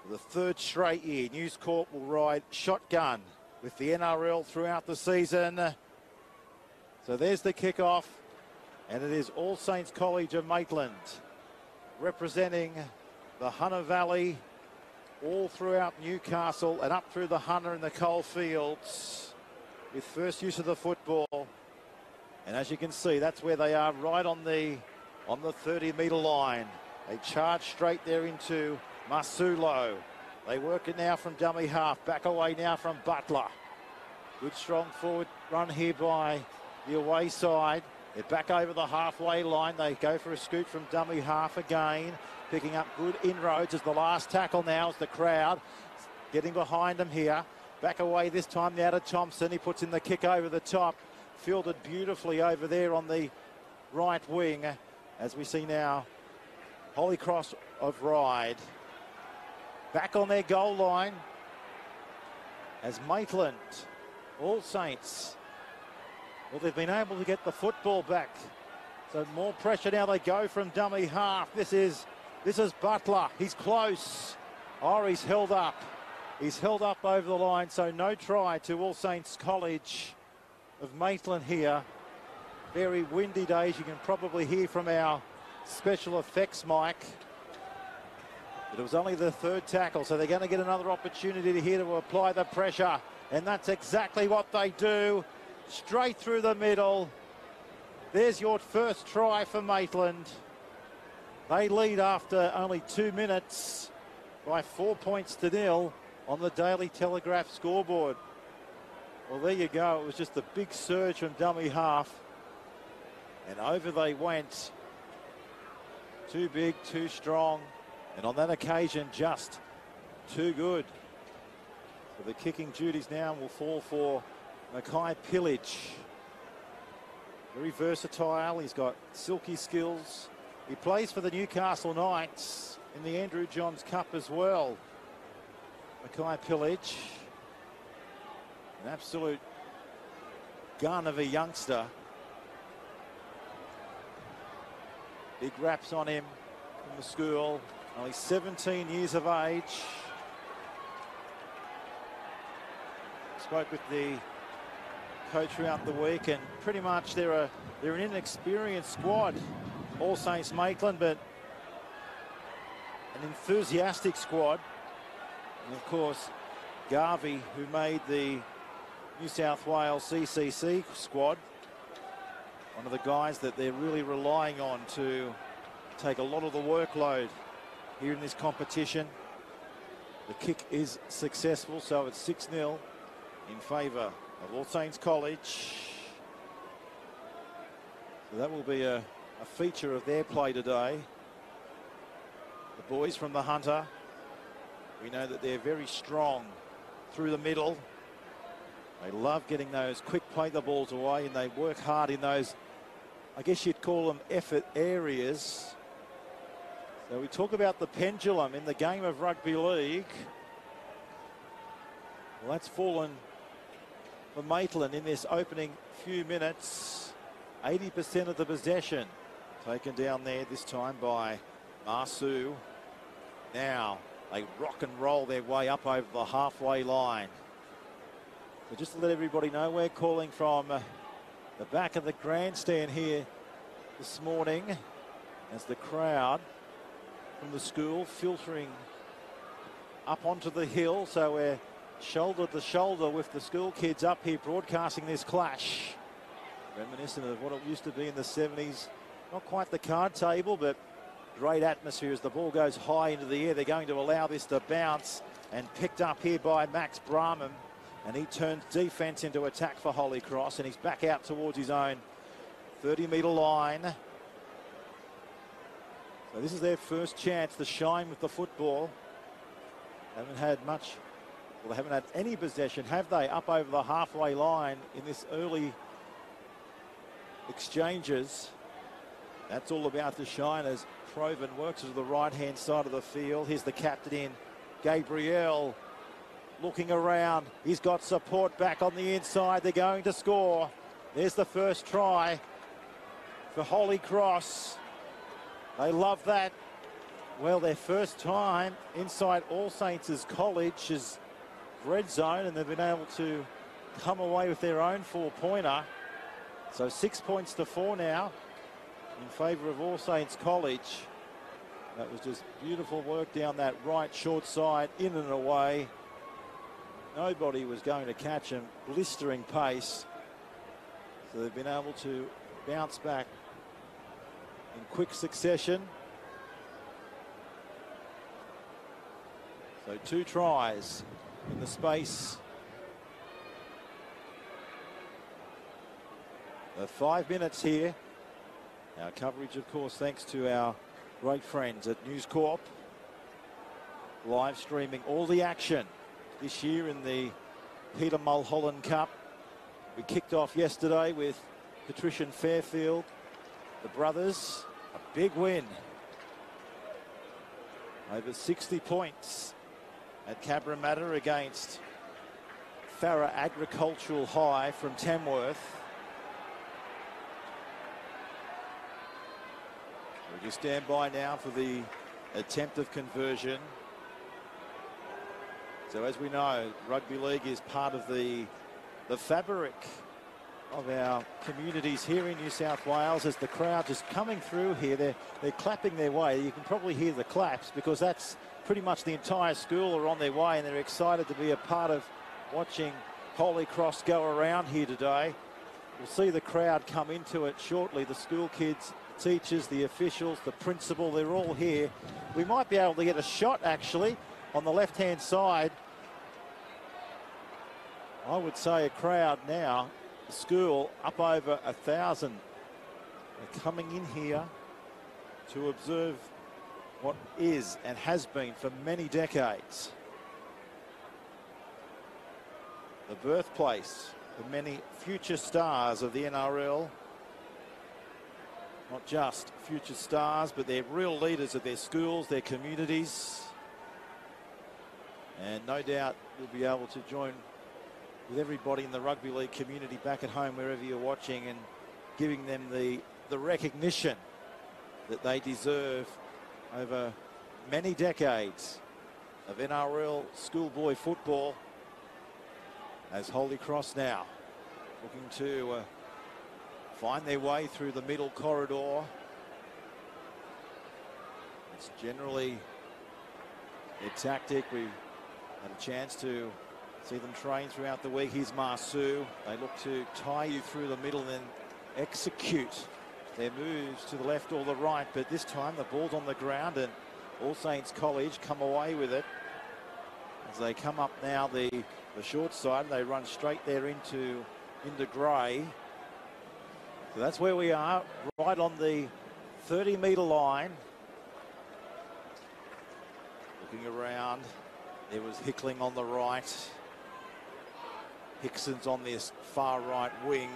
For the third straight year, News Corp will ride shotgun with the NRL throughout the season. So there's the kickoff, and it is All Saints College of Maitland representing the Hunter Valley all throughout Newcastle and up through the Hunter and the Coalfields with first use of the football. And as you can see, that's where they are, right on the 30-metre line. They charge straight there into Masulo. They work it now from dummy half. Back away now from Butler. Good strong forward run here by the away side. They're back over the halfway line. They go for a scoot from dummy half again. Picking up good inroads as the last tackle now as the crowd getting behind them here. Back away this time now to Thompson. He puts in the kick over the top. Fielded beautifully over there on the right wing. As we see now, Holy Cross of Ryde back on their goal line as Maitland, All Saints. Well, they've been able to get the football back. So more pressure now. They go from dummy half. This is Butler. He's close. Oh, he's held up. He's held up over the line. So no try to All Saints College of Maitland here. Very windy days. You can probably hear from our special effects mic. But it was only the third tackle, so they're going to get another opportunity here to apply the pressure. And that's exactly what they do. Straight through the middle. There's your first try for Maitland. They lead after only 2 minutes by 4 points to 0 on the Daily Telegraph scoreboard. Well, there you go. It was just a big surge from dummy half. And over they went. Too big, too strong. And on that occasion, just too good. So the kicking duties now will fall for Mackay Pillage. Very versatile. He's got silky skills. He plays for the Newcastle Knights in the Andrew Johns Cup as well. Mackay Pillage. An absolute gun of a youngster. Big raps on him from the school. Only 17 years of age. Spoke with the coach throughout the week, and pretty much they're an inexperienced squad, All Saints Maitland, but an enthusiastic squad. And of course, Garvey, who made the New South Wales CCC squad, one of the guys that they're really relying on to take a lot of the workload here in this competition. The kick is successful, so it's 6-0 in favour of All Saints College. So that will be a feature of their play today. The boys from the Hunter, we know that they're very strong through the middle. They love getting those quick play the balls away, and they work hard in those, I guess you'd call them effort areas. So we talk about the pendulum in the game of rugby league. Well, that's fallen for Maitland in this opening few minutes. 80% of the possession taken down there this time by Marsu. Now they rock and roll their way up over the halfway line. So just to let everybody know, we're calling from the back of the grandstand here this morning as the crowd from the school filtering up onto the hill. So we're shoulder to shoulder with the school kids up here broadcasting this clash. Reminiscent of what it used to be in the 70s. Not quite the card table, but great atmosphere as the ball goes high into the air. They're going to allow this to bounce, and picked up here by Max Brahman. And he turns defence into attack for Holy Cross, and he's back out towards his own 30-metre line. So this is their first chance to shine with the football. Haven't had much, well, they haven't had any possession, have they, up over the halfway line in this early exchanges. That's all about to shine as Proven works to the right-hand side of the field. Here's the captain in, Gabriel, looking around. He's got support back on the inside. They're going to score. There's the first try for Holy Cross. They love that. Well, their first time inside All Saints' College's red zone, and they've been able to come away with their own 4-pointer. So 6 points to 4 now in favour of All Saints College. That was just beautiful work down that right short side, in and away. Nobody was going to catch him. Blistering pace. So they've been able to bounce back in quick succession. So 2 tries in the space of 5 minutes here. Our coverage, of course, thanks to our great friends at News Corp. Live streaming all the action this year in the Peter Mulholland Cup. We kicked off yesterday with Patrician Fairfield, the brothers. A big win. Over 60 points at Cabramatta against Farrer Agricultural High from Tamworth. We just stand by now for the attempt of conversion. So as we know, rugby league is part of the fabric of our communities here in New South Wales. As the crowd just coming through here, they're clapping their way. You can probably hear the claps because that's pretty much the entire school are on their way, and they're excited to be a part of watching Holy Cross go around here today. We'll see the crowd come into it shortly. The school kids, teachers, the officials, the principal, they're all here. We might be able to get a shot actually on the left-hand side. I would say a crowd now, the school up over 1,000. They're coming in here to observe what is and has been for many decades the birthplace of many future stars of the NRL. Not just future stars, but they're real leaders of their schools, their communities. And no doubt you'll be able to join with everybody in the rugby league community back at home, wherever you're watching, and giving them the recognition that they deserve over many decades of NRL schoolboy football. As Holy Cross now looking to find their way through the middle corridor. It's generally their tactic. We had a chance to see them train throughout the week. Here's Marsu. They look to tie you through the middle and then execute their moves to the left or the right. But this time the ball's on the ground, and All Saints College come away with it. As they come up now the short side, they run straight there into Gray. So that's where we are, right on the 30-metre line. Looking around, there was Hickling on the right. Hickson's on this far right wing.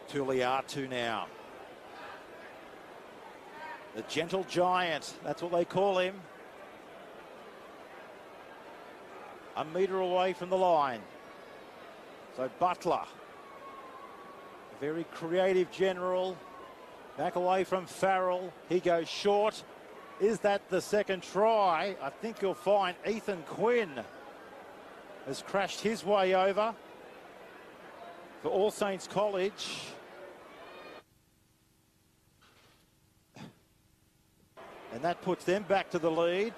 Tuliatu now. The gentle giant, that's what they call him. A metre away from the line. So Butler, a very creative general, back away from Farrell. He goes short. Is that the second try? I think you'll find Ethan Quinn has crashed his way over for All Saints College. And that puts them back to the lead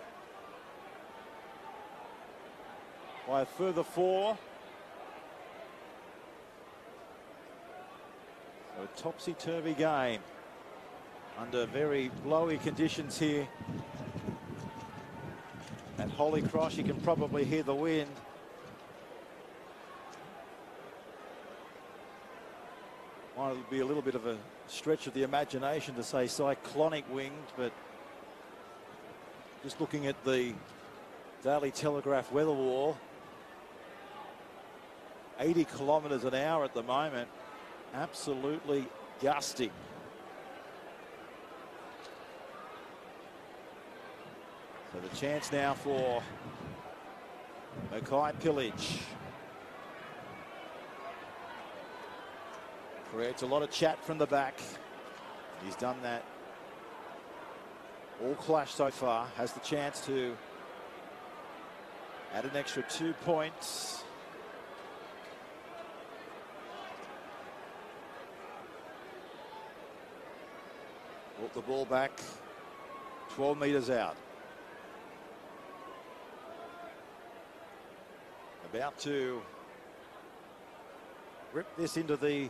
by a further 4. So a topsy-turvy game under very blowy conditions here at Holy Cross. You can probably hear the wind. Might be a little bit of a stretch of the imagination to say cyclonic wind, but just looking at the Daily Telegraph weather wall, 80 kilometres an hour at the moment. Absolutely gusty. So the chance now for Mackay Pillage. Creates a lot of chat from the back. He's done that All clash so far. Has the chance to add an extra 2 points. Brought the ball back 12 metres out. About to rip this into the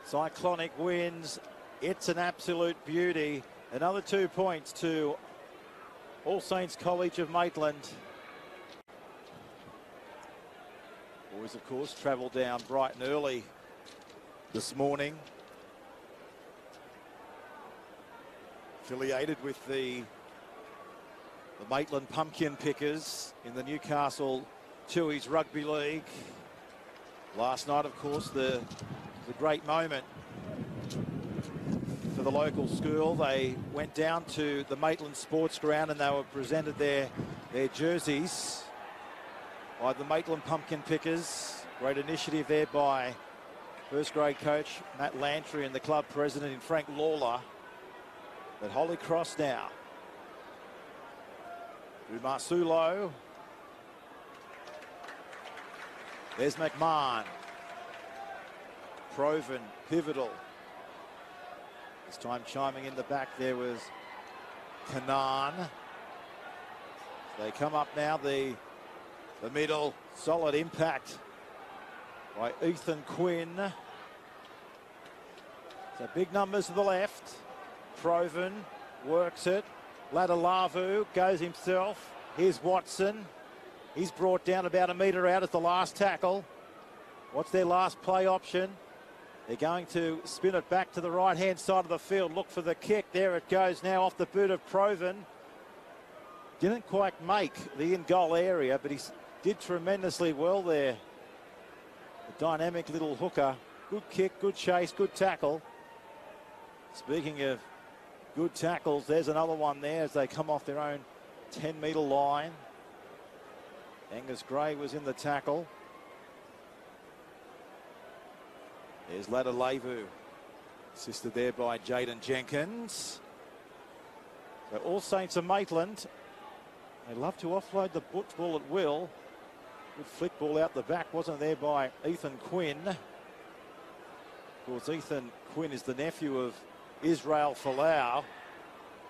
cyclonic winds. It's an absolute beauty. Another 2 points to All Saints College of Maitland. Boys, of course, travel down bright and early this morning. Affiliated with the Maitland Pumpkin Pickers in the Newcastle Tuies Rugby League. Last night, of course, the great moment for the local school. They went down to the Maitland Sports Ground and they were presented their jerseys by the Maitland Pumpkin Pickers. Great initiative there by first grade coach Matt Lantry and the club president in Frank Lawler. But Holy Cross now. Through Marsulo. There's McMahon. Proven, pivotal. This time chiming in the back there was Kanan. They come up now, the middle, solid impact by Ethan Quinn. So big numbers to the left. Proven works it. Ladalavu goes himself. Here's Watson. He's brought down about a metre out as the last tackle. What's their last play option? They're going to spin it back to the right-hand side of the field. Look for the kick. There it goes now off the boot of Proven. Didn't quite make the in-goal area, but he did tremendously well there. A dynamic little hooker. Good kick, good chase, good tackle. Speaking of good tackles, there's another one there as they come off their own 10-metre line. Angus Gray was in the tackle. There's Ladalavu, assisted there by Jaden Jenkins. So All Saints of Maitland, they love to offload the football at will. Good flick ball out the back, wasn't there by Ethan Quinn. Of course, Ethan Quinn is the nephew of Israel Folau.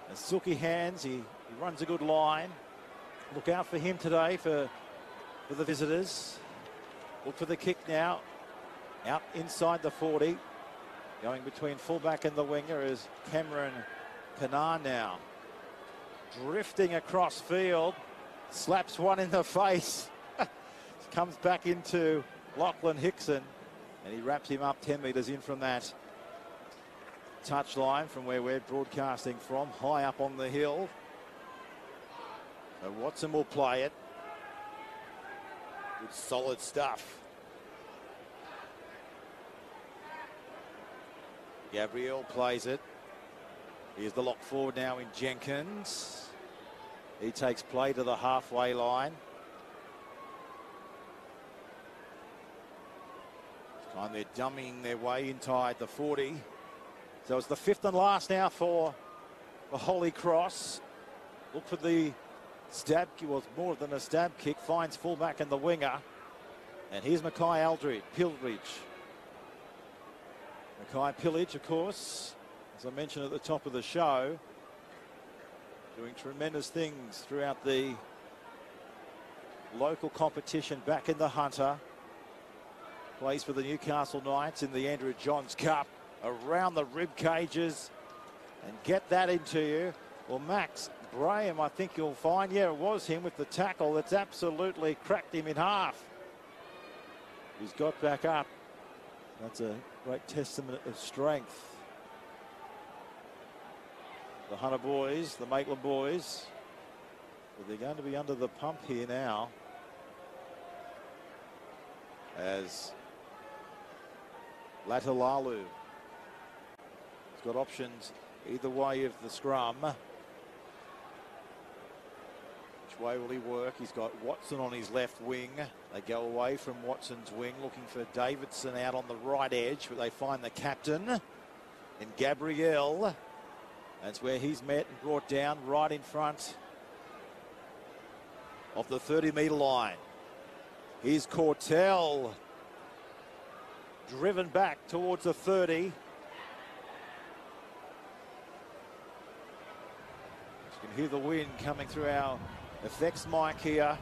And silky hands, he runs a good line. Look out for him today for the visitors. Look for the kick now. Out inside the 40. Going between fullback and the winger is Cameron Kanan now. Drifting across field. Slaps one in the face. Comes back into Lachlan Hickson. And he wraps him up 10 metres in from that touchline from where we're broadcasting from. High up on the hill. So Watson will play it. Good solid stuff. Gabriel plays it. Here's the lock forward now in Jenkins. He takes play to the halfway line. This time they're dummying their way inside the 40. So it's the fifth and last now for the Holy Cross. Look for the stab kick. Was more than a stab kick. Finds fullback and the winger. And here's Mackay Pilridge. Mackay Pillage, of course, as I mentioned at the top of the show, doing tremendous things throughout the local competition back in the Hunter. Plays for the Newcastle Knights in the Andrew Johns Cup. Around the rib cages and get that into you. Well, Max Graham, I think you'll find, yeah, it was him with the tackle that's absolutely cracked him in half. He's got back up. That's a great testament of strength. The Hunter boys, the Maitland boys, but they're going to be under the pump here now as Latalalu has got options either way of the scrum. Which way will he work? He's got Watson on his left wing. They go away from Watson's wing, looking for Davidson out on the right edge, but they find the captain in Gabriel. That's where he's met and brought down right in front of the 30-metre line. Here's Cortell, driven back towards the 30. You can hear the wind coming through our effects mic here.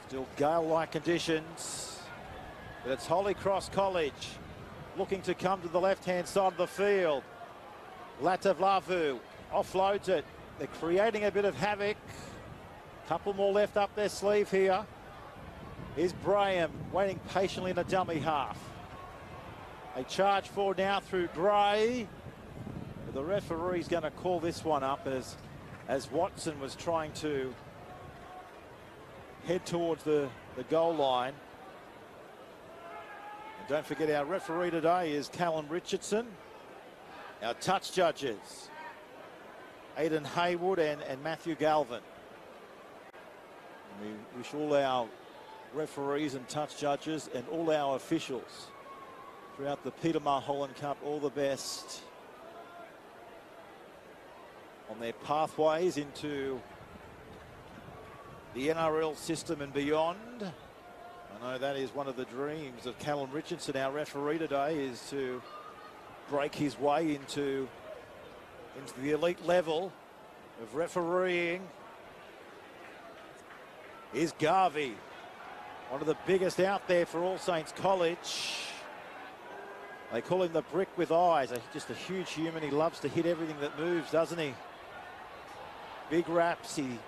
Still gale-like conditions, but it's Holy Cross College looking to come to the left-hand side of the field. Latavlavu offloads it. They're creating a bit of havoc. Couple more left up their sleeve here. Here's Graham waiting patiently in a dummy half. They charge forward now through Gray. But the referee's going to call this one up as Watson was trying to head towards the goal line. And don't forget, our referee today is Callum Richardson. Our touch judges, Aidan Haywood and Matthew Galvin. And we wish all our referees and touch judges and all our officials throughout the Peter Mulholland Cup all the best on their pathways into the NRL system and beyond. I know that is one of the dreams of Callum Richardson, our referee today, is to break his way into the elite level of refereeing. Here's Garvey, one of the biggest out there for All Saints College. They call him the brick with eyes. Just a huge human. He loves to hit everything that moves, doesn't he? Big raps. He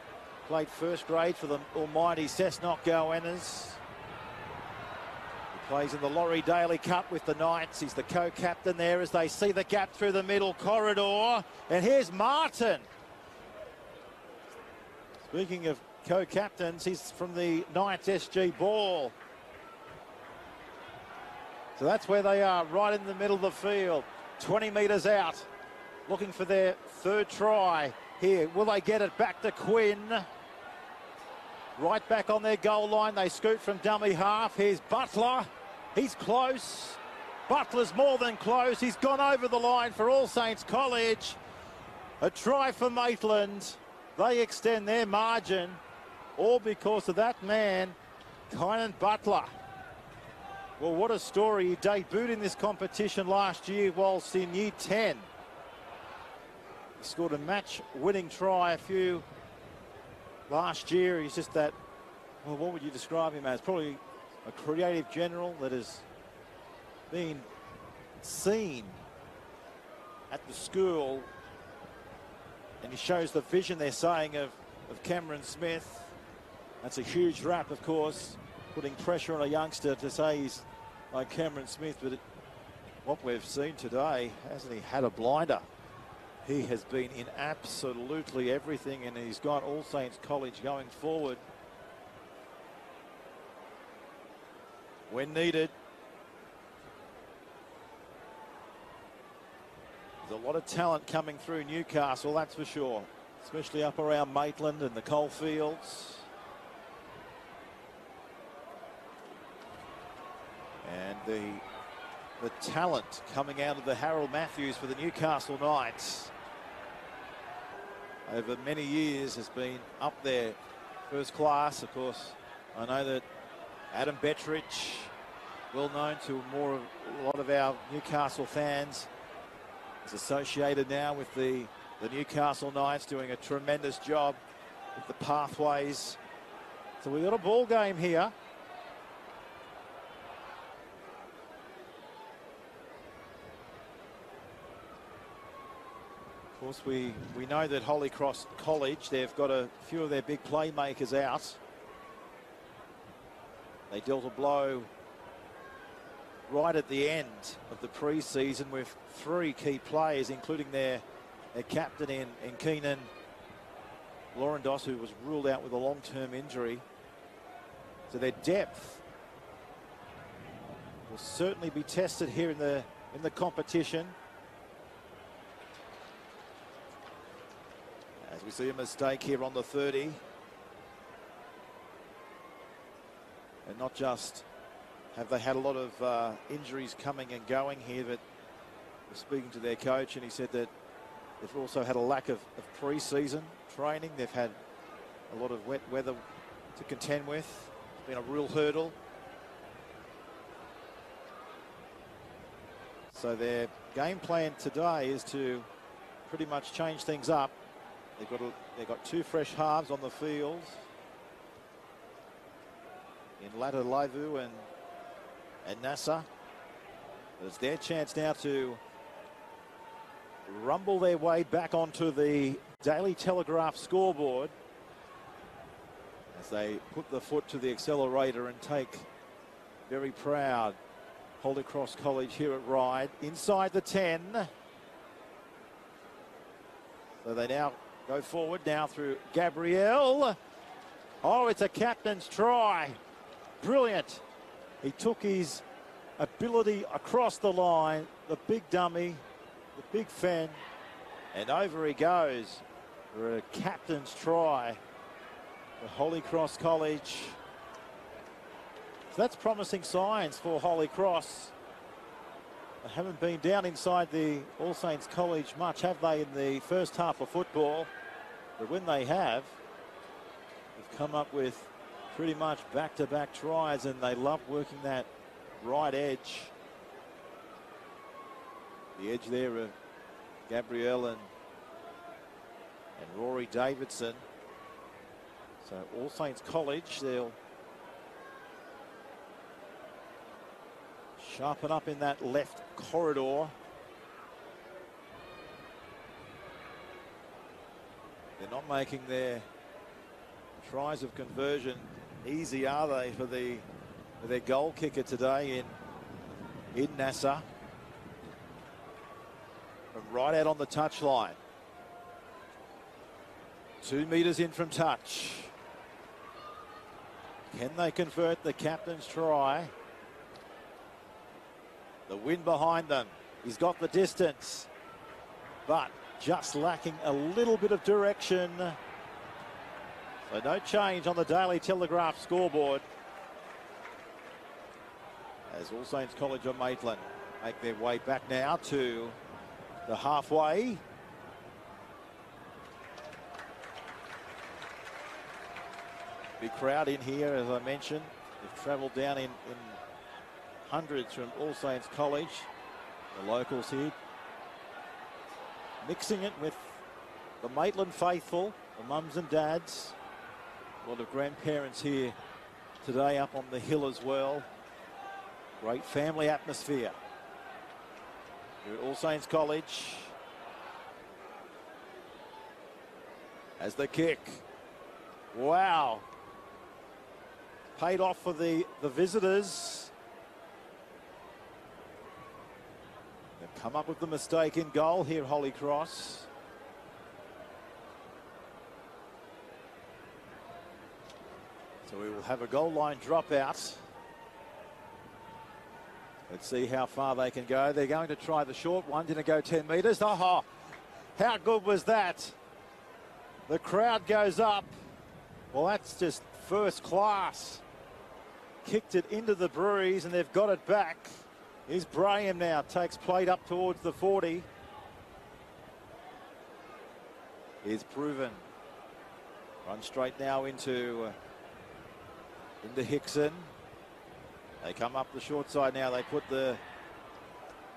played first grade for the almighty Cessnock Goannas. Plays in the Laurie Daly Cup with the Knights. He's the co-captain there as they see the gap through the middle corridor. And here's Martin. Speaking of co-captains, he's from the Knights SG ball. So that's where they are, right in the middle of the field. 20 metres out, looking for their third try here. Will they get it back to Quinn? Right back on their goal line. They scoot from dummy half. Here's Butler. He's close. Butler's more than close. He's gone over the line for All Saints College. A try for Maitland. They extend their margin, all because of that man, Kynan Butler. Well, what a story. He debuted in this competition last year whilst in Year 10. He scored a match-winning try a few last year. He's just that, well, what would you describe him as? Probably a creative general that has been seen at the school, and he shows the vision, they're saying, of Cameron Smith. That's a huge rap, of course, putting pressure on a youngster to say he's like Cameron Smith, but what we've seen today, hasn't he had a blinder? He has been in absolutely everything, and he's got All Saints College going forward when needed. There's a lot of talent coming through Newcastle, that's for sure, especially up around Maitland and the coalfields. And the talent coming out of the Harold Matthews for the Newcastle Knights over many years has been up there, first class. Of course, I know that Adam Bettridge, well known to a lot of our Newcastle fans, is associated now with the Newcastle Knights, doing a tremendous job with the pathways. So we've got a ball game here. Of course, we know that Holy Cross College, they've got a few of their big playmakers out. They dealt a blow right at the end of the pre-season with 3 key players, including their captain in Keenan Laurendos, who was ruled out with a long-term injury. So their depth will certainly be tested here in the competition. As we see a mistake here on the 30. And not just have they had a lot of injuries coming and going here, but we're speaking to their coach, and he said that They've also had a lack of pre-season training. They've had a lot of wet weather to contend with. It's been a real hurdle. So their game plan today is to pretty much change things up. They've got two fresh halves on the field in Lata Laivu and Nasser. It's their chance now to rumble their way back onto the Daily Telegraph scoreboard as they put the foot to the accelerator and take very proud Holy Cross College here at Ryde inside the 10. So they now go forward now through Gabriel. Oh, it's a captain's try. Brilliant. He took his ability across the line, the big dummy, the big fan, and over he goes for a captain's try for Holy Cross College. So that's promising signs for Holy Cross. They haven't been down inside the All Saints College much, have they, in the first half of football? But when they have, they've come up with pretty much back-to-back tries, and they love working that right edge. The edge there of Gabrielle and Rory Davidson. So All Saints College, they'll sharpen up in that left corridor. They're not making their tries of conversion easy, are they, for their goal kicker today in Nasser. From right out on the touchline. 2 meters in from touch. Can they convert the captain's try? The wind behind them. He's got the distance, but just lacking a little bit of direction. So no change on the Daily Telegraph scoreboard as All Saints College of Maitland make their way back now to the halfway. Big crowd in here, as I mentioned. They've travelled down in hundreds from All Saints College. The locals here mixing it with the Maitland faithful, the mums and dads. A lot of grandparents here today up on the hill as well. Great family atmosphere here at All Saints College. As the kick. Wow. Paid off for the visitors. They've come up with the mistake in goal here, Holy Cross. So we will have a goal line dropout. Let's see how far they can go. They're going to try the short one. Didn't go 10 metres. Oh, how good was that? The crowd goes up. Well, that's just first class. Kicked it into the breeze and they've got it back. Here's Braham now. Takes plate up towards the 40. Here's Proven. Run straight now into Hickson. They come up the short side now. They put the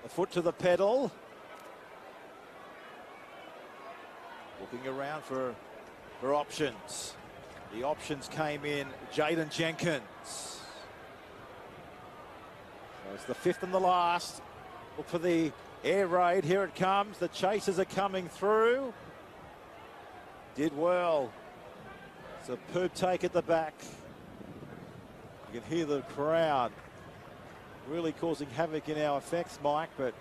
foot to the pedal. Looking around for options. The options came in. Jaden Jenkins. So it's the fifth and the last. Look for the air raid. Here it comes. The chasers are coming through. Did well. Superb take at the back. You can hear the crowd really causing havoc in our effects, Mike, but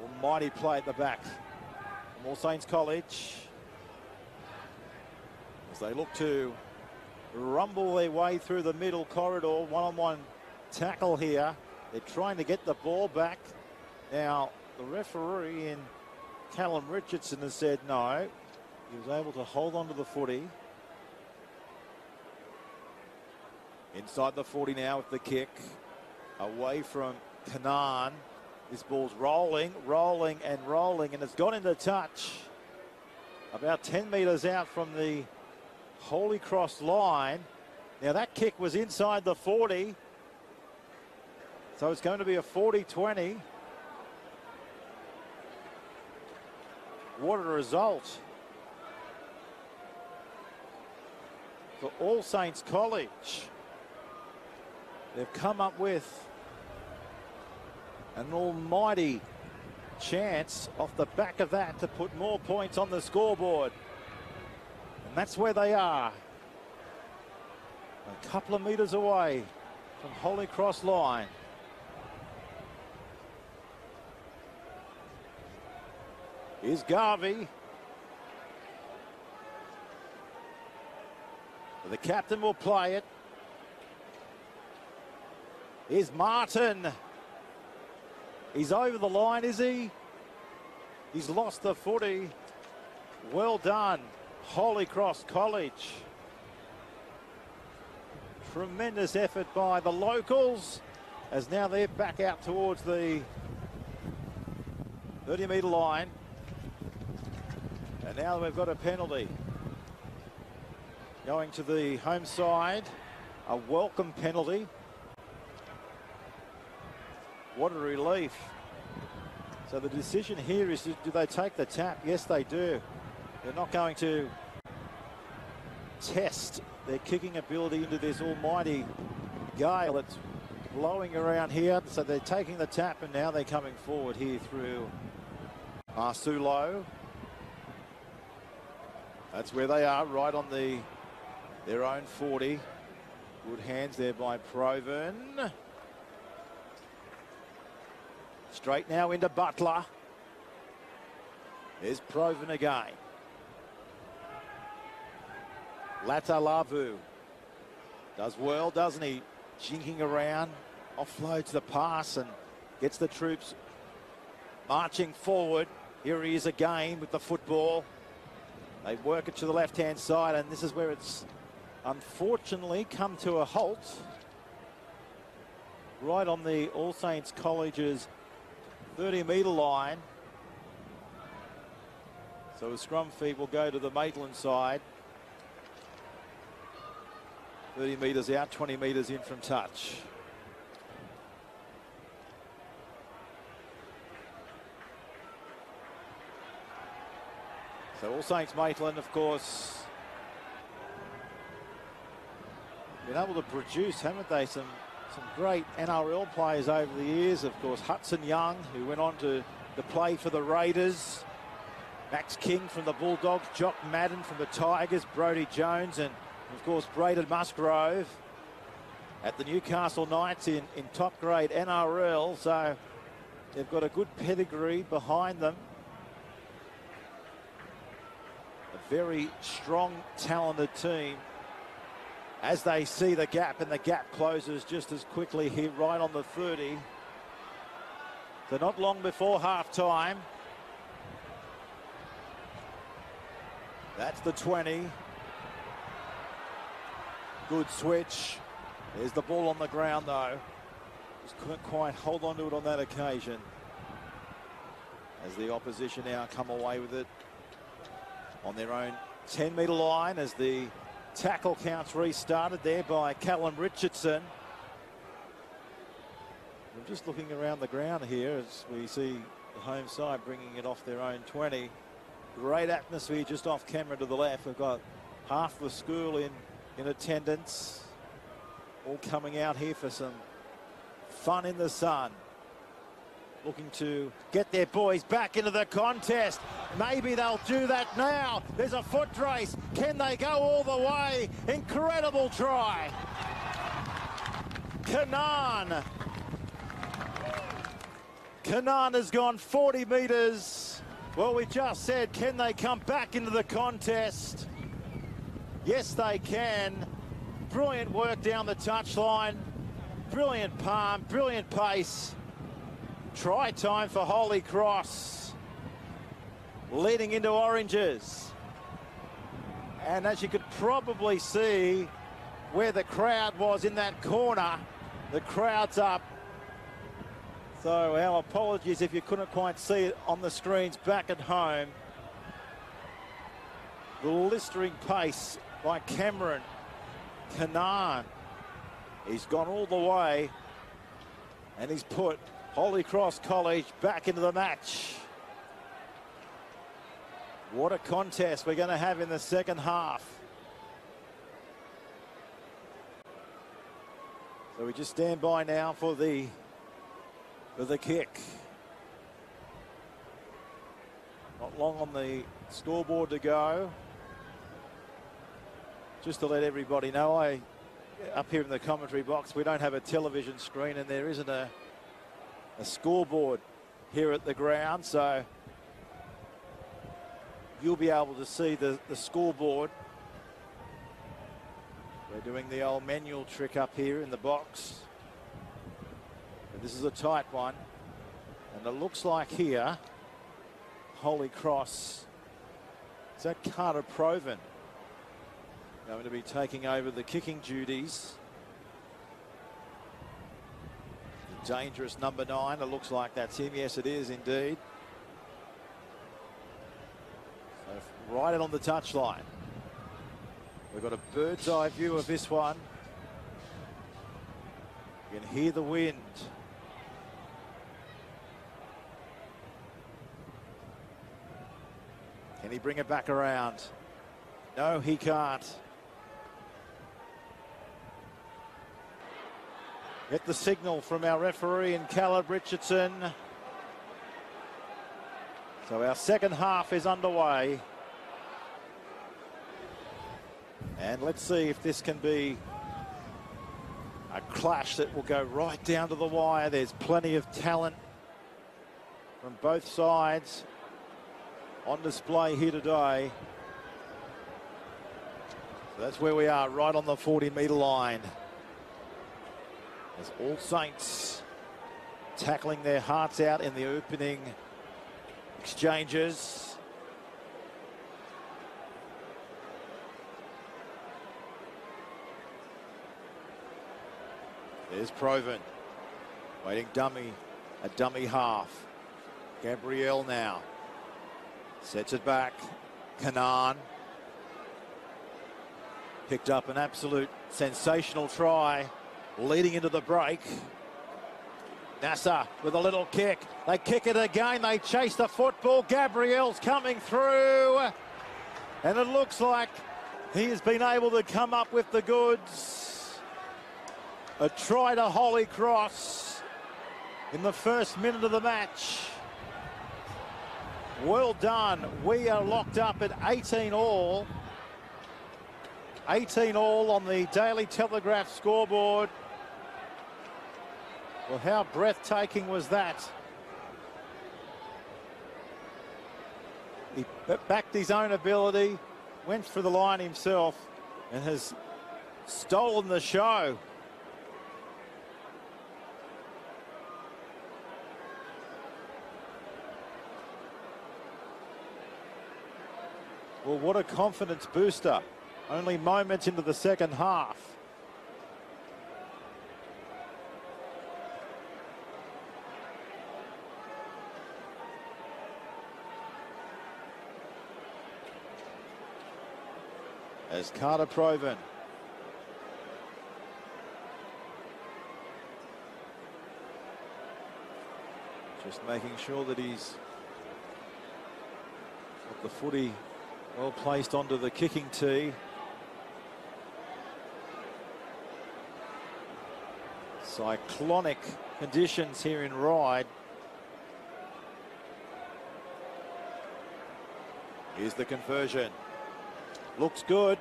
almighty play at the back from All Saints College as they look to rumble their way through the middle corridor. One-on-one tackle here. They're trying to get the ball back. Now, the referee in Callum Richardson has said no. He was able to hold on to the footy. Inside the 40 now with the kick. Away from Kanan. This ball's rolling, rolling and rolling, and it's gone into touch about 10 metres out from the Holy Cross line. Now that kick was inside the 40, so it's going to be a 40-20. What a result for All Saints College. They've come up with an almighty chance off the back of that to put more points on the scoreboard. And that's where they are. A couple of metres away from Holy Cross line. Here's Garvey. The captain will play it. Here's Martin. He's over the line, is he? He's lost the footy. Well done, Holy Cross College. Tremendous effort by the locals, as now they're back out towards the 30-metre line. And now we've got a penalty. Going to the home side, a welcome penalty. What a relief. So the decision here is, do they take the tap? Yes, they do. They're not going to test their kicking ability into this almighty gale that's blowing around here. So they're taking the tap, and now they're coming forward here through Marsulo. That's where they are, right on their own 40. Good hands there by Proven. Straight now into Butler. There's Proven again. Latalavu does well, doesn't he? Jinking around, offloads the pass and gets the troops marching forward. Here he is again with the football. They work it to the left-hand side, and this is where it's unfortunately come to a halt. Right on the All Saints College's 30-metre line. So a scrum feed will go to the Maitland side. 30 metres out, 20 metres in from touch. So All Saints Maitland, of course, been able to produce, haven't they, some great NRL players over the years. Of course, Hudson Young, who went on to play for the Raiders. Max King from the Bulldogs, Jock Madden from the Tigers, Brodie Jones, and of course Braden Musgrove at the Newcastle Knights in top grade NRL. So they've got a good pedigree behind them. A very strong, talented team. As they see the gap, and the gap closes just as quickly here, right on the 30. So not long before half-time. That's the 20. Good switch. There's the ball on the ground, though. Just couldn't quite hold on to it on that occasion. As the opposition now come away with it on their own 10-metre line, as the tackle counts restarted there by Callum Richardson. We're just looking around the ground here as we see the home side bringing it off their own 20. Great atmosphere just off camera to the left. We've got half the school in attendance, all coming out here for some fun in the sun. Looking to get their boys back into the contest. Maybe they'll do that now. There's a foot race. Can they go all the way? Incredible try. Kanan. Kanan has gone 40 metres. Well, we just said, can they come back into the contest? Yes, they can. Brilliant work down the touchline. Brilliant palm, brilliant pace. Try time for Holy Cross. Leading into Oranges. And as you could probably see where the crowd was in that corner, the crowd's up So our apologies if you couldn't quite see it on the screens back at home. Blistering pace by Cameron Canaan. He's gone all the way and he's put Holy Cross College back into the match. What a contest we're going to have in the second half. So we just stand by now for the kick. Not long on the scoreboard to go. Just to let everybody know, up here in the commentary box, we don't have a television screen and there isn't a scoreboard here at the ground, so you'll be able to see the scoreboard. We're doing the old manual trick up here in the box. And this is a tight one. And it looks like here, Holy Cross, is that Carter Proven going to be taking over the kicking duties? The dangerous number 9, it looks like that's him. Yes, it is indeed. So right on the touchline. We've got a bird's eye view of this one. You can hear the wind. Can he bring it back around? No, he can't. Get the signal from our referee in Caleb Richardson. So our second half is underway. And let's see if this can be a clash that will go right down to the wire. There's plenty of talent from both sides on display here today. So that's where we are, right on the 40-metre line. As All Saints tackling their hearts out in the opening exchanges. There's Proven, waiting a dummy half. Gabrielle now sets it back. Canaan picked up an absolute sensational try, leading into the break. Nasser with a little kick. They kick it again. They chase the football. Gabrielle's coming through. And it looks like he has been able to come up with the goods. A try to Holy Cross in the first minute of the match. Well done. We are locked up at 18 all. 18 all on the Daily Telegraph scoreboard. Well, how breathtaking was that? He backed his own ability, went for the line himself, and has stolen the show. Well, what a confidence booster. Only moments into the second half. As Carter Proven just making sure that he's got the footy well placed onto the kicking tee. Cyclonic conditions here in Ryde. Here's the conversion. Looks good.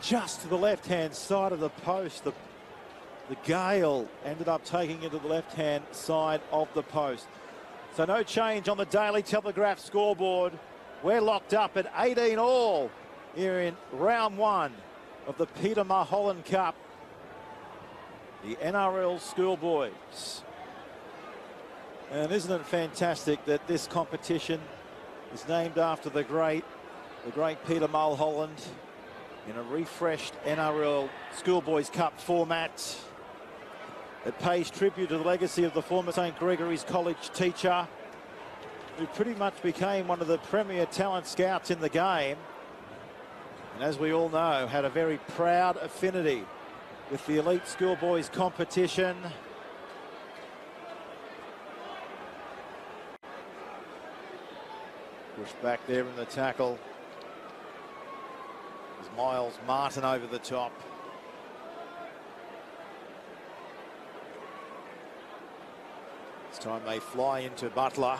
Just to the left-hand side of the post. The Gale ended up taking it to the left-hand side of the post. So no change on the Daily Telegraph scoreboard. We're locked up at 18 all here in round 1 of the Peter Mulholland Cup. The NRL Schoolboys. And isn't it fantastic that this competition is named after the great Peter Mulholland in a refreshed NRL Schoolboys Cup format. It pays tribute to the legacy of the former St. Gregory's College teacher, who pretty much became one of the premier talent scouts in the game. And as we all know, had a very proud affinity with the elite schoolboys competition. Pushed back there in the tackle. There's Miles Martin over the top. This time they fly into Butler.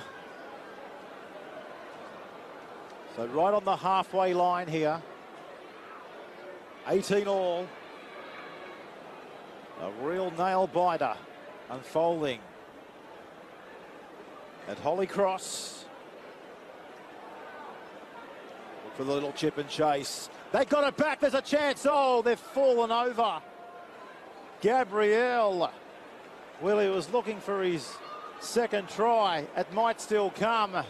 So right on the halfway line here. 18 all. A real nail biter unfolding at Holy Cross. Look for the little chip and chase. They got it back. There's a chance. Oh, they've fallen over. Gabriel. Well, he was looking for his second try. It might still come.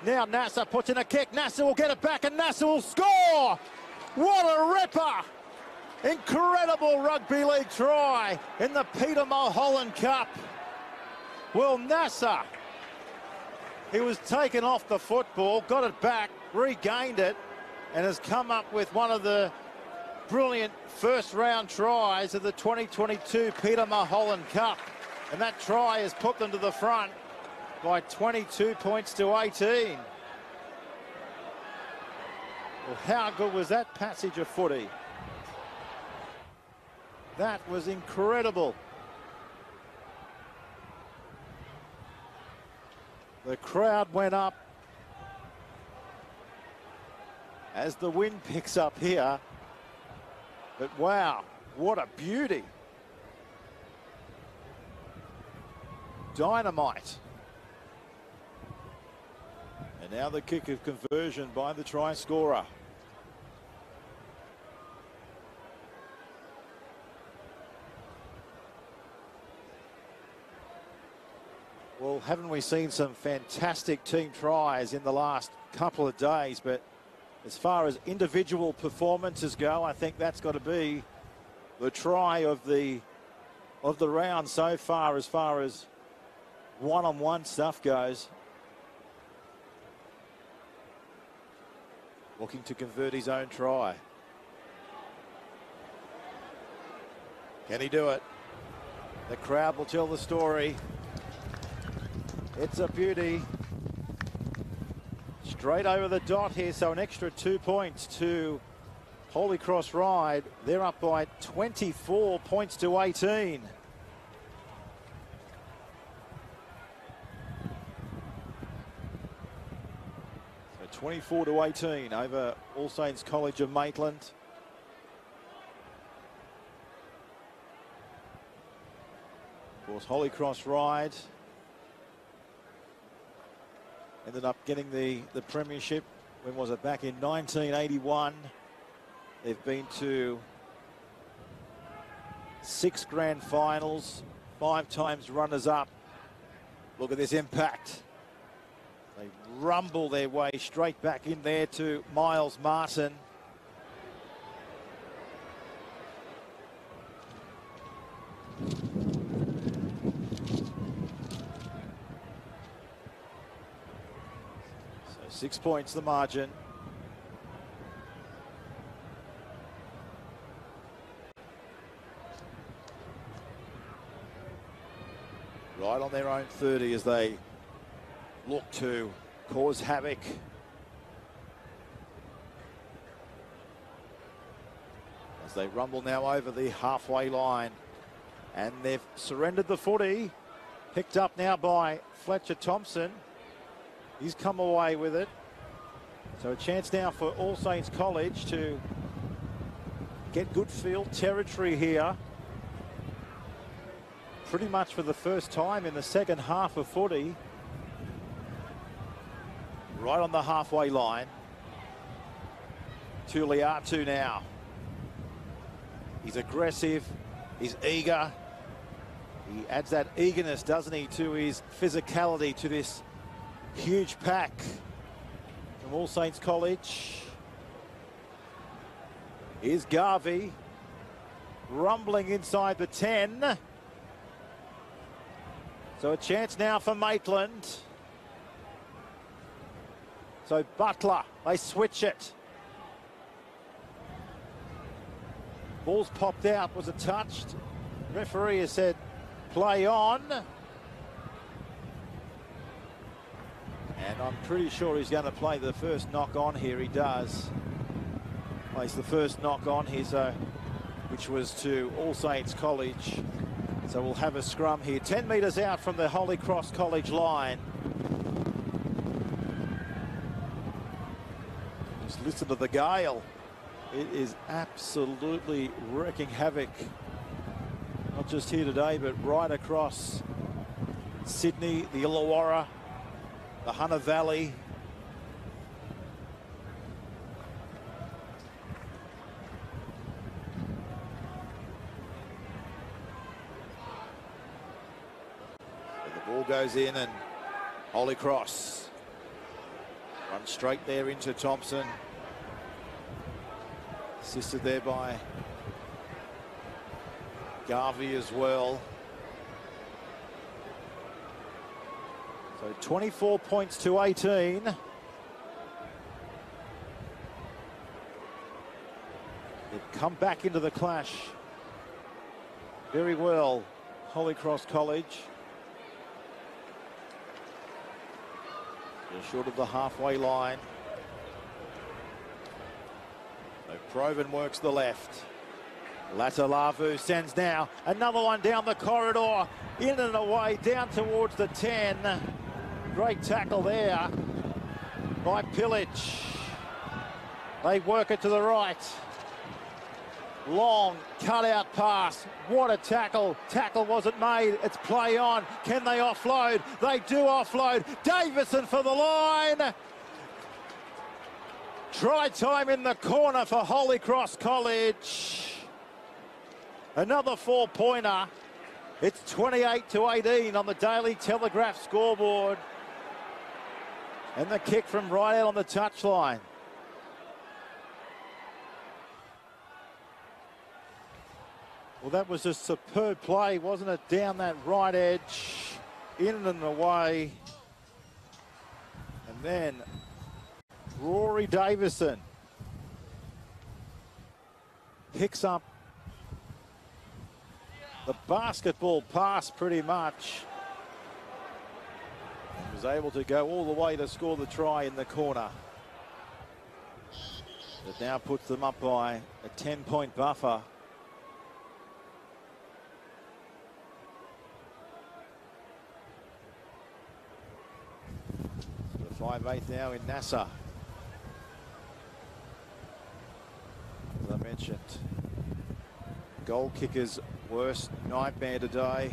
Now Nasser puts in a kick. Nasser will get it back and Nasser will score. What a ripper. Incredible rugby league try in the Peter Mulholland Cup. Well, Nasser, he was taken off the football, got it back, regained it, and has come up with one of the brilliant first round tries of the 2022 Peter Mulholland Cup. And that try has put them to the front by 22 points to 18. Well, how good was that passage of footy? That was incredible. The crowd went up as the wind picks up here. But wow, what a beauty. Dynamite. And now the kick of conversion by the try scorer. Well, haven't we seen some fantastic team tries in the last couple of days? But as far as individual performances go, I think that's got to be the try of the round so far as one-on-one stuff goes. Looking to convert his own try. Can he do it? The crowd will tell the story. It's a beauty. Straight over the dot here, so an extra 2 points to Holy Cross Ride. They're up by 24 points to 18. So 24 to 18 over All Saints College of Maitland. Of course, Holy Cross Ride ended up getting the premiership. When was it? Back in 1981. They've been to 6 grand finals, 5 times runners-up. Look at this impact. They rumble their way straight back in there to Miles Martin. So 6 points the margin. Right on their own 30 as they look to cause havoc. As they rumble now over the halfway line. And they've surrendered the footy. Picked up now by Fletcher Thompson. He's come away with it. So a chance now for All Saints College to get good field territory here. Pretty much for the first time in the second half of footy. Right on the halfway line. Tuliatu now. He's aggressive. He's eager. He adds that eagerness, doesn't he, to his physicality, to this huge pack from All Saints College. Here's Garvey rumbling inside the 10. So a chance now for Maitland. So Butler, they switch it. Ball's popped out. Was it touched? Referee has said play on. And I'm pretty sure he's going to play the first knock on here. He does. Plays the first knock on here, so, which was to All Saints College. So we'll have a scrum here. 10 metres out from the Holy Cross College line. Just listen to the gale. It is absolutely wreaking havoc. Not just here today, but right across Sydney, the Illawarra, the Hunter Valley. And the ball goes in, and Holy Cross run straight there into Thompson. Assisted there by Garvey as well. So 24 points to 18. They've come back into the clash very well, Holy Cross College. They're short of the halfway line. So Proven works the left. Latalavu sends now another one down the corridor, in and away, down towards the 10. Great tackle there by Pillage. They work it to the right. Long cut-out pass. What a tackle. Tackle wasn't made. It's play on. Can they offload? They do offload. Davison for the line. Try time in the corner for Holy Cross College. Another 4-pointer. It's 28-18 on the Daily Telegraph scoreboard. And the kick from right out on the touchline. Well, that was a superb play, wasn't it? Down that right edge, in and away. And then Rory Davison picks up the basketball pass pretty much. And was able to go all the way to score the try in the corner. That now puts them up by a 10-point buffer. The 5/8 now in Nassau. As I mentioned, goal kicker's worst nightmare today.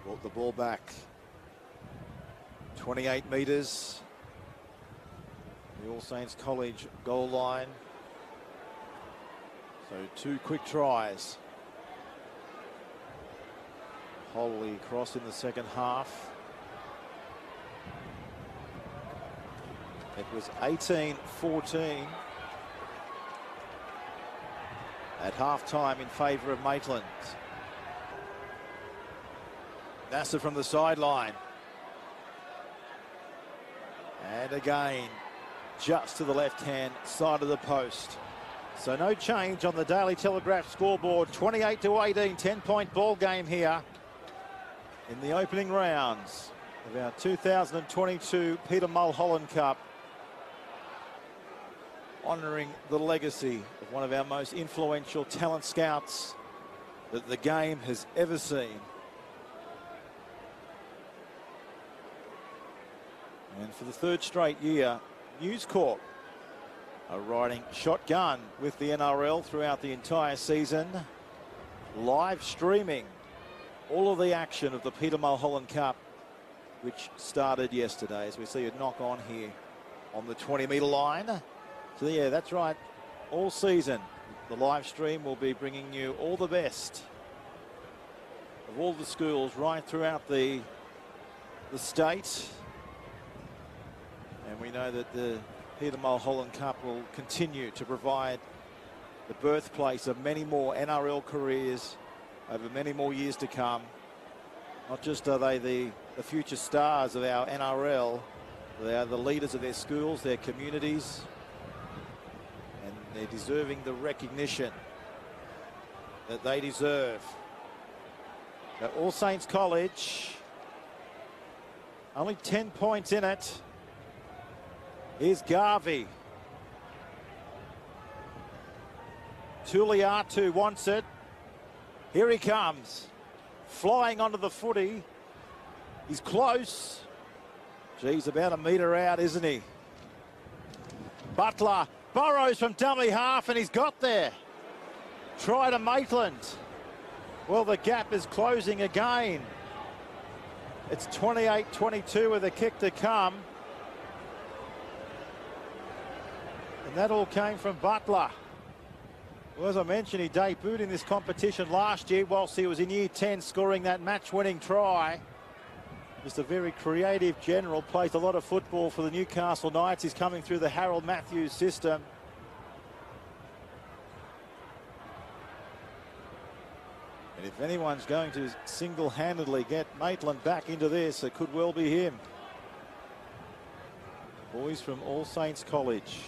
Brought the ball back 28 metres. The All Saints College goal line. So 2 quick tries. Holy Cross in the second half. It was 18-14 at half-time in favour of Maitland. Nasser from the sideline. And again, just to the left-hand side of the post. So no change on the Daily Telegraph scoreboard. 28-18, 10-point ball game here in the opening rounds of our 2022 Peter Mulholland Cup, honouring the legacy of one of our most influential talent scouts that the game has ever seen. And for the 3rd straight year, News Corp are riding shotgun with the NRL throughout the entire season, live streaming all of the action of the Peter Mulholland Cup, which started yesterday, as we see a knock on here on the 20-metre line. So yeah, that's right, all season the live stream will be bringing you all the best of all the schools right throughout the state. And we know that the Peter Mulholland Cup will continue to provide the birthplace of many more NRL careers over many more years to come. Not just are they the future stars of our NRL, they are the leaders of their schools, their communities, and they're deserving the recognition that they deserve. So All Saints College, only 10 points in it. Here's Garvey. Tuliatu wants it. Here he comes. Flying onto the footy. He's close. Geez, about a metre out, isn't he? Butler burrows from dummy half and he's got there. Try to Maitland. Well, the gap is closing again. It's 28-22 with a kick to come. And that all came from Butler. Well, as I mentioned, he debuted in this competition last year whilst he was in year 10, scoring that match-winning try. Just a very creative general, plays a lot of football for the Newcastle Knights. He's coming through the Harold Matthews system. And if anyone's going to single-handedly get Maitland back into this, it could well be him. Boys from All Saints College.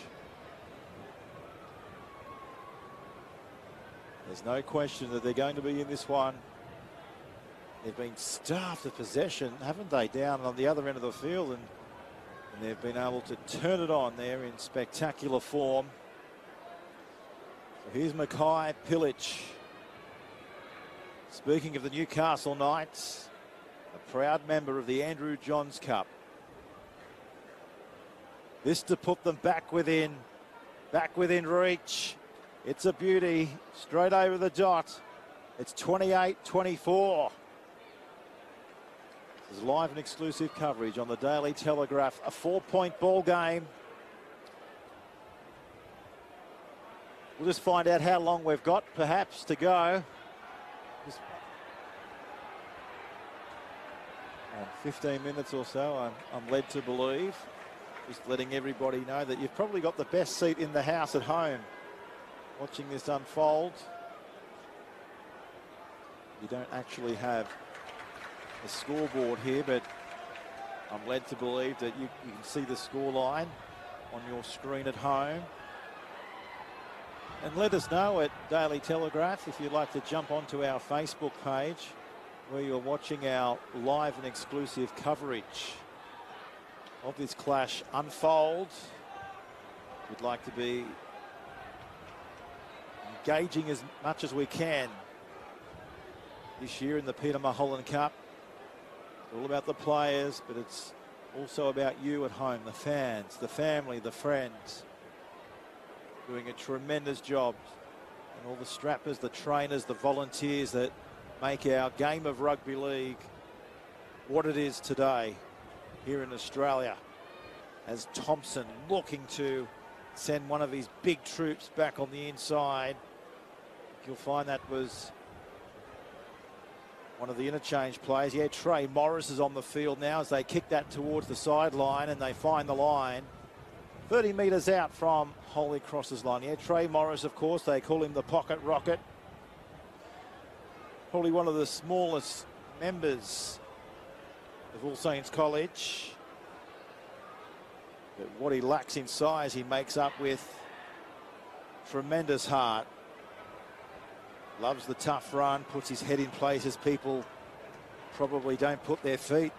There's no question that they're going to be in this one. They've been starved of possession, haven't they, down on the other end of the field, and they've been able to turn it on there in spectacular form. So here's Mackay Pilic. Speaking of the Newcastle Knights, a proud member of the Andrew Johns Cup. This to put them back within reach. It's a beauty, straight over the dot. It's 28-24. This is live and exclusive coverage on the Daily Telegraph. A 4-point ball game. We'll just find out how long we've got, perhaps, to go. 15 minutes or so, I'm led to believe. Just letting everybody know that you've probably got the best seat in the house at home watching this unfold. You don't actually have a scoreboard here, but I'm led to believe that you can see the scoreline on your screen at home. And let us know at Daily Telegraph if you'd like to jump onto our Facebook page where you're watching our live and exclusive coverage of this clash unfold. We'd like to be engaging as much as we can this year in the Peter Mulholland Cup. It's all about the players, but it's also about you at home, the fans, the family, the friends, doing a tremendous job. And all the strappers, the trainers, the volunteers that make our game of rugby league what it is today here in Australia. As Thompson looking to send one of his big troops back on the inside. You'll find that was one of the interchange players. Yeah, Trey Morris is on the field now as they kick that towards the sideline and they find the line 30 metres out from Holy Cross's line. Yeah, Trey Morris, of course, they call him the pocket rocket. Probably one of the smallest members of All Saints College. But what he lacks in size, he makes up with tremendous heart. Loves the tough run, puts his head in places people probably don't put their feet.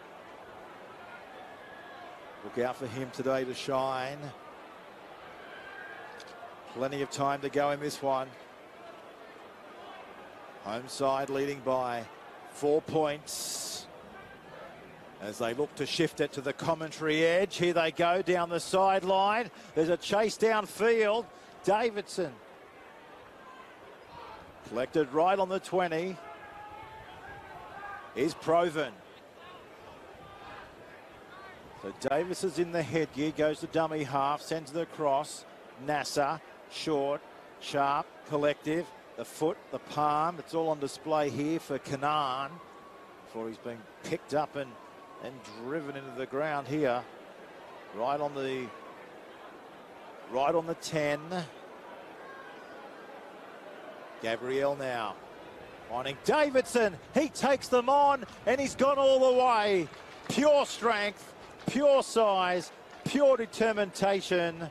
Look out for him today to shine. Plenty of time to go in this one. Home side leading by 4 points as they look to shift it to the commentary edge. Here they go down the sideline. There's a chase downfield. Davidson collected right on the 20. Is Proven. So Davis is in the headgear, goes to dummy half, sends it across. Nasser, short, sharp, collective. The foot, the palm, it's all on display here for Kanan before he's been picked up and driven into the ground here. Right on the right on the 10. Gabriel now finding Davidson. He takes them on and he's gone all the way. Pure strength, pure size, pure determination.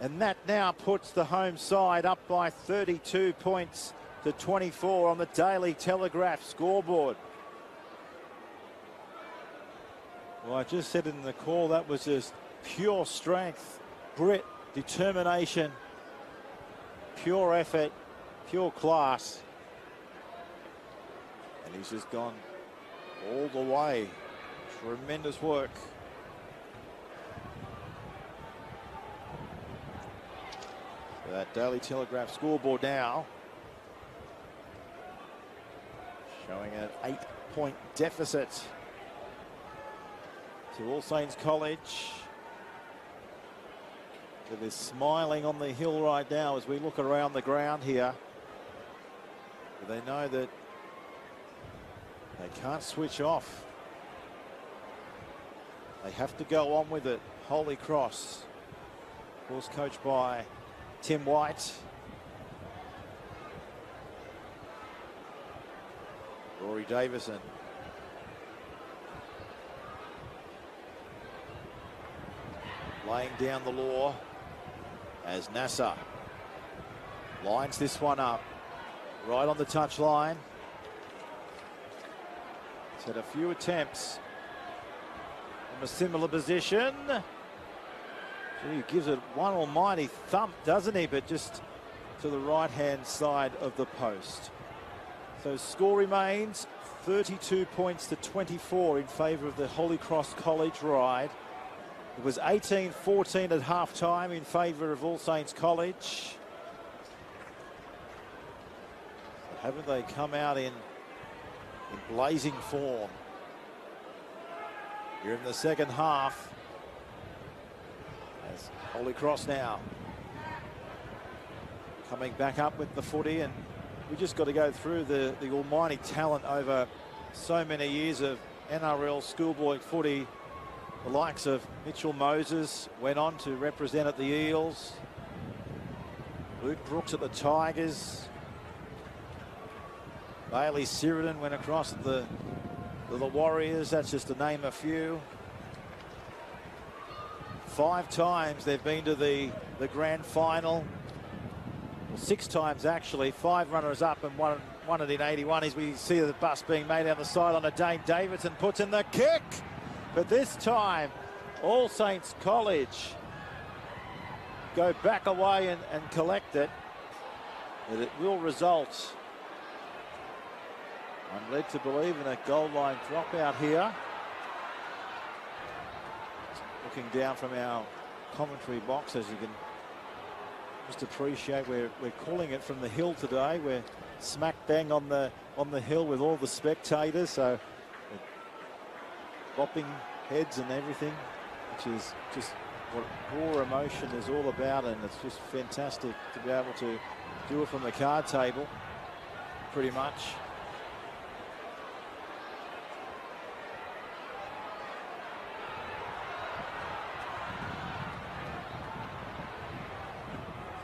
And that now puts the home side up by 32 points to 24 on the Daily Telegraph scoreboard. Well, I just said it in the call, that was just pure strength, grit, determination, pure effort, pure class. And he's just gone all the way. Tremendous work. That Daily Telegraph scoreboard now showing an 8-point deficit to All Saints College. They're smiling on the hill right now as we look around the ground here. But they know that they can't switch off. They have to go on with it. Holy Cross, of course, coached by Tim White. Rory Davison. Laying down the law as NASA lines this one up right on the touch line. He's had a few attempts from a similar position. Gee, he gives it one almighty thump, doesn't he? But just to the right-hand side of the post. So score remains 32 points to 24 in favour of the Holy Cross College Ride. It was 18-14 at half-time in favour of All Saints College. So haven't they come out in blazing form here in the second half? As Holy Cross now coming back up with the footy, and we just got to go through the almighty talent over so many years of NRL schoolboy footy. The likes of Mitchell Moses went on to represent at the Eels. Luke Brooks at the Tigers. Bailey Siridan went across to the Warriors. That's just to name a few. 5 times they've been to the grand final. Well, 6 times actually. 5 runners up and one it in 81 as we see the bus being made down the sideline. A Dane Davidson puts in the kick. But this time, All Saints College go back away and collect it. But it will result, I'm led to believe, in a goal line dropout here. Looking down from our commentary box, as you can just appreciate, we're calling it from the hill today. We're smack bang on the hill with all the spectators, so bopping heads and everything, which is just what raw emotion is all about, and it's just fantastic to be able to do it from the card table, pretty much.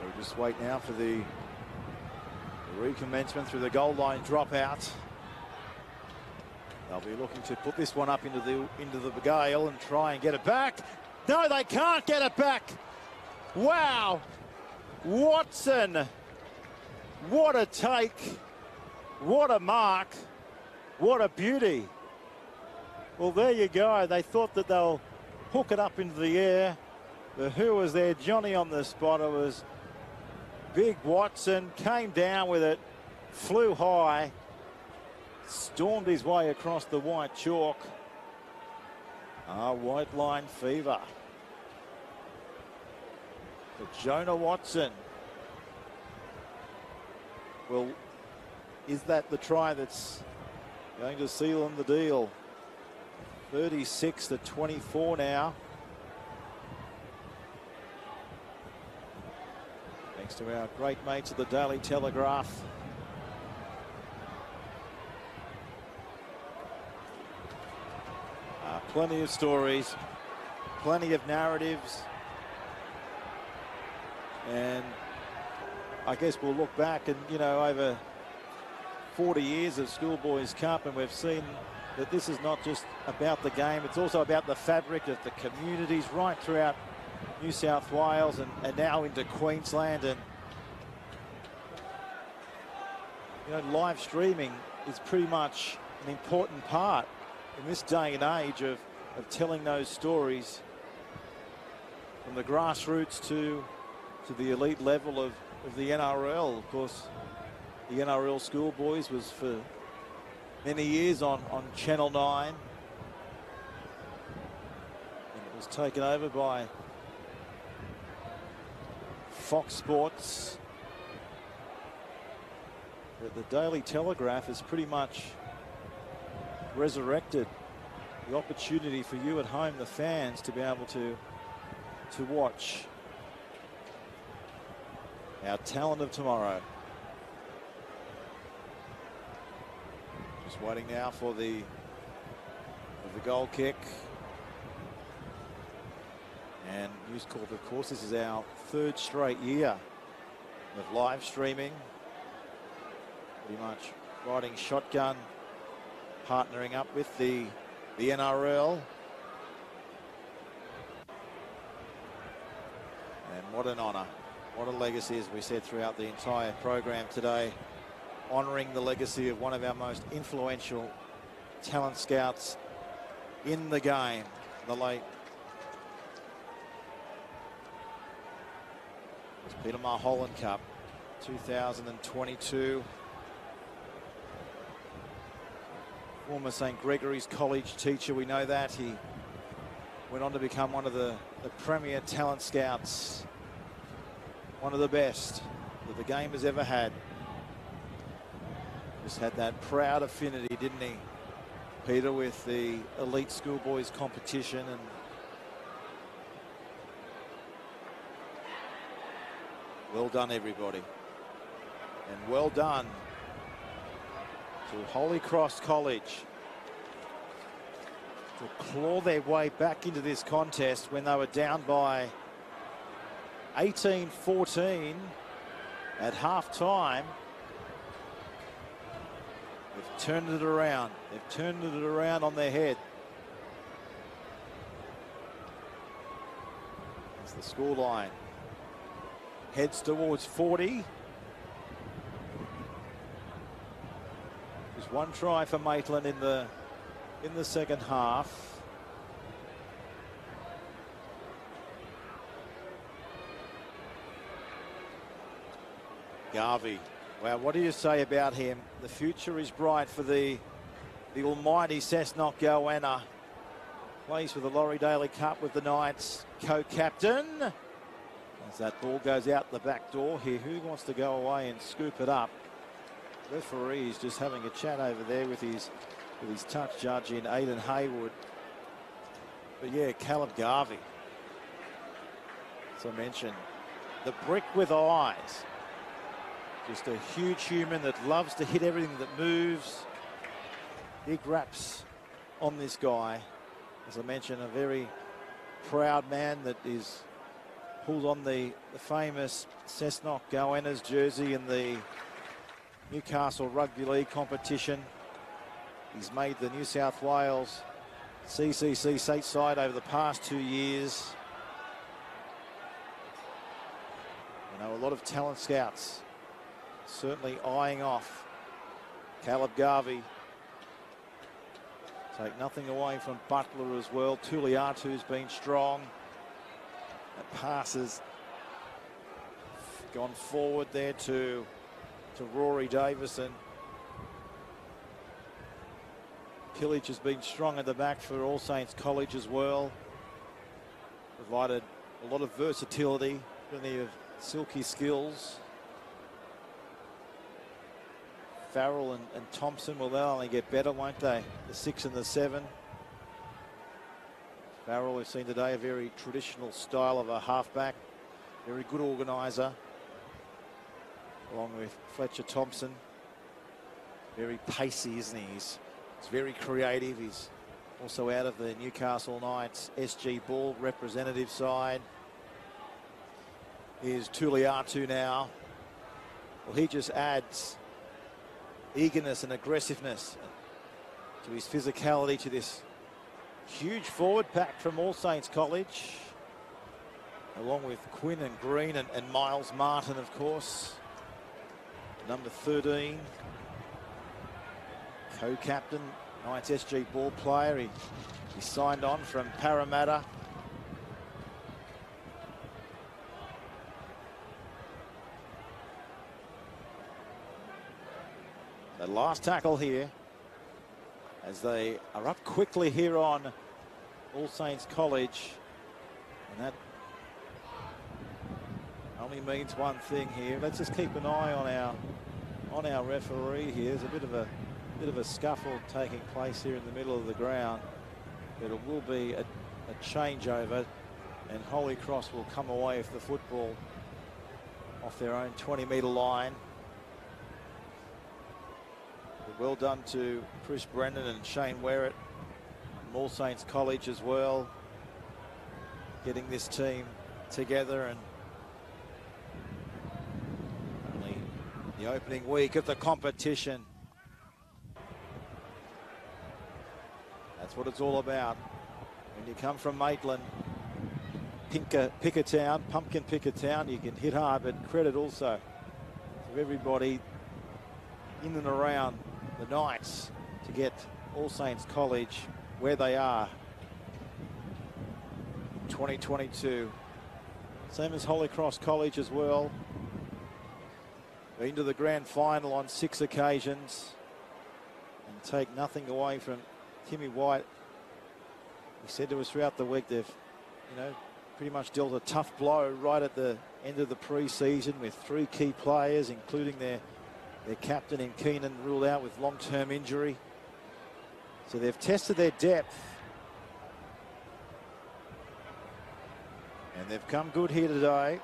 So we just wait now for the recommencement through the goal line dropout. They'll be looking to put this one up into the gale and try and get it back. No, they can't get it back. Wow. Watson. What a take. What a mark. What a beauty. Well, there you go. They thought that they'll hook it up into the air. But who was there? Johnny on the spot. It was big Watson. Came down with it. Flew high. Stormed his way across the white chalk. White line fever for Jonah Watson. Well, is that the try that's going to seal on the deal? 36-24 now. Thanks to our great mates at the Daily Telegraph. Plenty of stories, plenty of narratives. And I guess we'll look back and, you know, over 40 years of Schoolboys Cup, and we've seen that this is not just about the game, it's also about the fabric of the communities right throughout New South Wales and now into Queensland. And, you know, live streaming is pretty much an important part in this day and age of telling those stories from the grassroots to the elite level of the NRL. Of course, the NRL Schoolboys was for many years on Channel 9. And it was taken over by Fox Sports. But the Daily Telegraph has pretty much resurrected the opportunity for you at home, the fans, to be able to watch our talent of tomorrow. Just waiting now for the goal kick. And News Corp, of course, this is our third straight year of live streaming. Pretty much riding shotgun, partnering up with the NRL. And what an honour, what a legacy, as we said throughout the entire program today, honouring the legacy of one of our most influential talent scouts in the game, the late Peter Mulholland Cup, 2022. Former St. Gregory's College teacher, we know that. He went on to become one of the premier talent scouts, one of the best that the game has ever had. Just had that proud affinity, didn't he, Peter, with the elite schoolboys competition. And well done, everybody. And well done to Holy Cross College to claw their way back into this contest when they were down by 18-14 at half-time. They've turned it around. They've turned it around on their head. As the scoreline heads towards 40. There's one try for Maitland in the second half. Garvey. Wow, what do you say about him? The future is bright for the almighty Cessnock Goanna. Plays for the Laurie Daly Cup with the Knights, co-captain. As that ball goes out the back door here, who wants to go away and scoop it up? Referee's just having a chat over there with his touch judge in Aidan Haywood. But yeah, Caleb Garvey, as I mentioned, the brick with eyes. Just a huge human that loves to hit everything that moves. Big raps on this guy. As I mentioned, a very proud man that pulls on the famous Cessnock Goanna's jersey in the Newcastle Rugby League competition. He's made the New South Wales CCC stateside over the past 2 years. You know, a lot of talent scouts certainly eyeing off Caleb Garvey. Take nothing away from Butler as well. Tuliatu's been strong. That pass has gone forward there to Rory Davison. Pillage has been strong at the back for All Saints College as well. Provided a lot of versatility, plenty of silky skills. Farrell and Thompson, well, they'll only get better, won't they? The 6 and the 7. Farrell, we've seen today, a very traditional style of a halfback. Very good organiser. Along with Fletcher Thompson. Very pacey, isn't he? He's very creative. He's also out of the Newcastle Knights SG Ball representative side. Here's Tuliatu now. Well, he just adds eagerness and aggressiveness to his physicality to this huge forward pack from All Saints College, along with Quinn and Green and Miles Martin, of course. Number 13, co-captain, Knights SG ball player. He signed on from Parramatta. The last tackle here, as they are up quickly here on All Saints College, and that only means one thing here. Let's just keep an eye on our referee here. There's a bit of a scuffle taking place here in the middle of the ground, but it will be a changeover, and Holy Cross will come away with the football off their own 20-metre line. Well done to Chris Brennan and Shane Werrett from All Saints College as well, getting this team together, and only the opening week of the competition. That's what it's all about. When you come from Maitland, Pickertown, Pumpkin Pickertown, you can hit hard, but credit also to everybody in and around the Knights to get All Saints College where they are in 2022. Same as Holy Cross College as well. Been to the grand final on 6 occasions, and take nothing away from Timmy White. He said to us throughout the week they've, pretty much dealt a tough blow right at the end of the pre-season with 3 key players, including their captain in Keenan, ruled out with long-term injury. So they've tested their depth, and they've come good here today.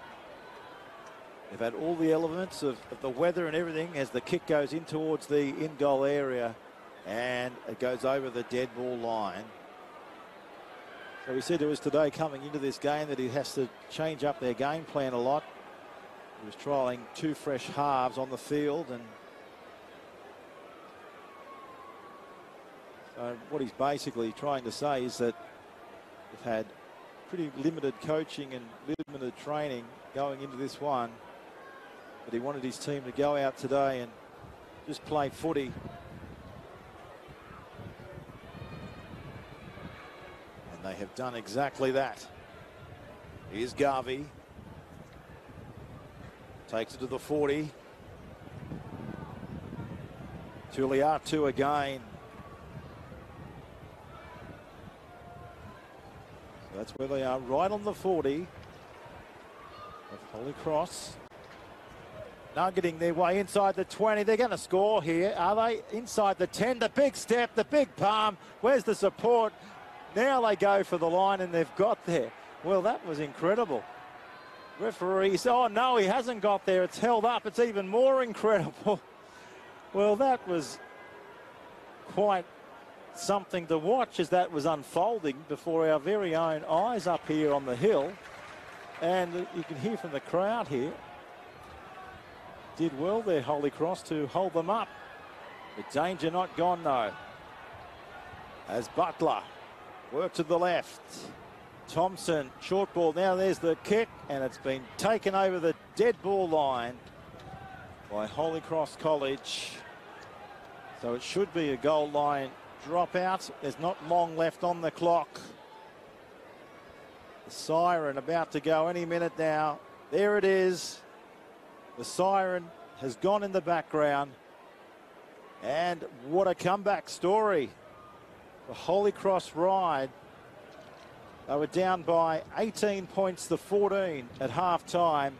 They've had all the elements of the weather and everything as the kick goes in towards the in-goal area, and it goes over the dead ball line. So he said to us today coming into this game that he has to change up their game plan a lot. He was trialling 2 fresh halves on the field, and so what he's basically trying to say is that they've had pretty limited coaching and limited training going into this one, but he wanted his team to go out today and just play footy. And they have done exactly that. Here's Garvey. Takes it to the 40. Tuliatu again. So that's where they are, right on the 40 of Holy Cross. Now getting their way inside the 20. They're going to score here, are they? Inside the 10, the big step, the big palm. Where's the support? Now they go for the line, and they've got there. Well, that was incredible. Referees, oh no, he hasn't got there. It's held up. It's even more incredible. Well, that was quite something to watch as that was unfolding before our very own eyes up here on the hill. And you can hear from the crowd here. Did well there, Holy Cross, to hold them up. The danger not gone, though. As Butler worked to the left. Thompson, short ball. Now there's the kick, and it's been taken over the dead ball line by Holy Cross College. So it should be a goal line dropout. There's not long left on the clock. The siren about to go any minute now. There it is. The siren has gone in the background. And what a comeback story. The Holy Cross Ride. They were down by 18 points to 14 at half time.